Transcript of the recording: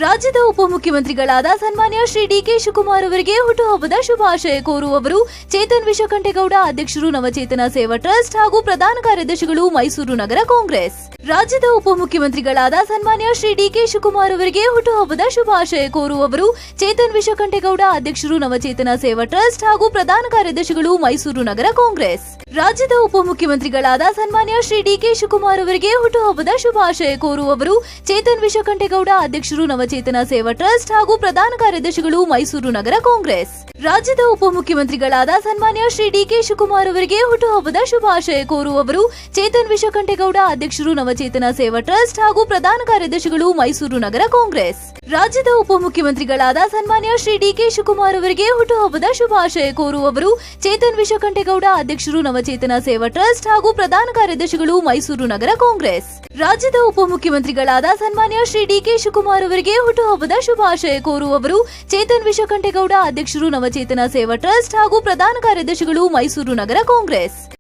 ರಾಜ್ಯದ ಉಪಮುಖ್ಯಮಂತ್ರಿಗಳಾದ ಸನ್ಮಾನ್ಯ ಶ್ರೀ ಡಿಕೆ ಶಿವಕುಮಾರ್ ಅವರಿಗೆ ಹುಟ್ಟುಹಬ್ಬದ ಶುಭಾಶಯ ಕೋರುವವರು ಚೇತನ್ ವಿಶ್ವಕಂಠೇಗೌಡ, ಅಧ್ಯಕ್ಷರು ನವಚೇತನ ಸೇವಾ ಟ್ರಸ್ಟ್ ಹಾಗೂ ಪ್ರಧಾನ ಕಾರ್ಯದರ್ಶಿಗಳು, ಮೈಸೂರು ನಗರ ಕಾಂಗ್ರೆಸ್. ರಾಜ್ಯದ ಉಪಮುಖ್ಯಮಂತ್ರಿಗಳಾದ ಸನ್ಮಾನ್ಯ ಶ್ರೀ ಡಿಕೆ ಶಿವಕುಮಾರ್ ಅವರಿಗೆ ಹುಟ್ಟುಹಬ್ಬದ ಶುಭಾಶಯ ಕೋರುವವರು ಚೇತನ್ ವಿಶ್ವಕಂಠೇಗೌಡ, ಅಧ್ಯಕ್ಷರು ನವಚೇತನ ಸೇವಾ ಟ್ರಸ್ಟ್ ಹಾಗೂ ಪ್ರಧಾನ ಕಾರ್ಯದರ್ಶಿಗಳು, ಮೈಸೂರು ನಗರ ಕಾಂಗ್ರೆಸ್. ರಾಜ್ಯದ ಉಪಮುಖ್ಯಮಂತ್ರಿಗಳಾದ ಸನ್ಮಾನ್ಯ ಶ್ರೀ ಡಿಕೆ ಶಿವಕುಮಾರ್ ಅವರಿಗೆ ಹುಟ್ಟುಹಬ್ಬದ ಶುಭಾಶಯ ಕೋರುವವರು ಚೇತನ್ ವಿಶ್ವಕಂಠೇಗೌಡ, ಅಧ್ಯಕ್ಷರು ನವಚೇತನ ಸೇವಾ ಟ್ರಸ್ಟ್ ಹಾಗೂ ಪ್ರಧಾನ ಕಾರ್ಯದರ್ಶಿಗಳು, ಮೈಸೂರು ನಗರ ಕಾಂಗ್ರೆಸ್. ರಾಜ್ಯದ ಉಪಮುಖ್ಯಮಂತ್ರಿಗಳಾದ ಸನ್ಮಾನ್ಯ ಶ್ರೀ ಡಿಕೆ ಶಿವಕುಮಾರ್ ಅವರಿಗೆ ಹುಟ್ಟುಹಬ್ಬದ ಶುಭಾಶಯ ಕೋರುವವರು ಚೇತನ್ ವಿಶ್ವಕಂಠೇಗೌಡ, ಅಧ್ಯಕ್ಷರು ನವಚೇತನ ಸೇವಾ ಟ್ರಸ್ಟ್ ಹಾಗೂ ಪ್ರಧಾನ ಕಾರ್ಯದರ್ಶಿಗಳು, ಮೈಸೂರು ನಗರ ಕಾಂಗ್ರೆಸ್. ರಾಜ್ಯದ ಉಪಮುಖ್ಯಮಂತ್ರಿಗಳಾದ ಸನ್ಮಾನ್ಯ ಶ್ರೀ ಡಿಕೆ ಶಿವಕುಮಾರ್ ಅವರಿಗೆ ಹುಟ್ಟುಹಬ್ಬದ ಶುಭಾಶಯ ಕೋರುವವರು ಚೇತನ್ ವಿಶ್ವಕಂಠೇಗೌಡ, ಅಧ್ಯಕ್ಷರು ನವಚೇತನ ಸೇವಾ ಟ್ರಸ್ಟ್ ಹಾಗೂ ಪ್ರಧಾನ ಕಾರ್ಯದರ್ಶಿಗಳು, ಮೈಸೂರು ನಗರ ಕಾಂಗ್ರೆಸ್. ರಾಜ್ಯದ ಉಪಮುಖ್ಯಮಂತ್ರಿಗಳಾದ ಸನ್ಮಾನ್ಯ ಶ್ರೀ ಡಿಕೆ ಶಿವಕುಮಾರ್ ಅವರಿಗೆ ಹುಟ್ಟುಹಬ್ಬದ ಶುಭಾಶಯ ಕೋರುವವರು ಚೇತನ್ ವಿಶ್ವಕಂಠೇಗೌಡ, ಅಧ್ಯಕ್ಷರು ನವಚೇತನ ಸೇವಾ ಟ್ರಸ್ಟ್ ಹಾಗೂ ಪ್ರಧಾನ ಕಾರ್ಯದರ್ಶಿಗಳು, ಮೈಸೂರು ನಗರ ಕಾಂಗ್ರೆಸ್.